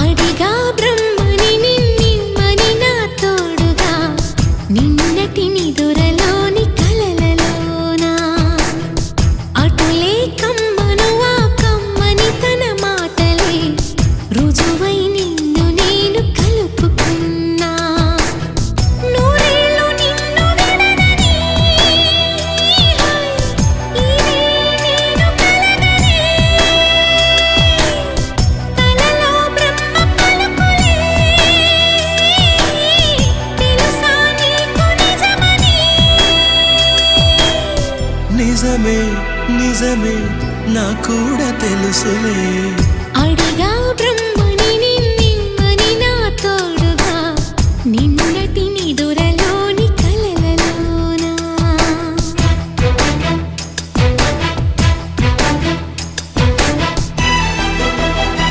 అడిగా బ్రహ్మని నిన్నిమ్మని నా తోడుగా నిన్నటి నిదురలోని కలలలోనా అటులే కమ్మను ఆ కమ్మని తన మాటలే రుజువై నిన్ను నేను కలుపుకున్నా నూరేళ్ళు నిన్ను విడనని ఇదే నేను కలగనే తలలో బ్రహ్మ పలుకులే తెలుసా నీకు నిజమని నిజమే నిజమే నా కూడా తెలుసులే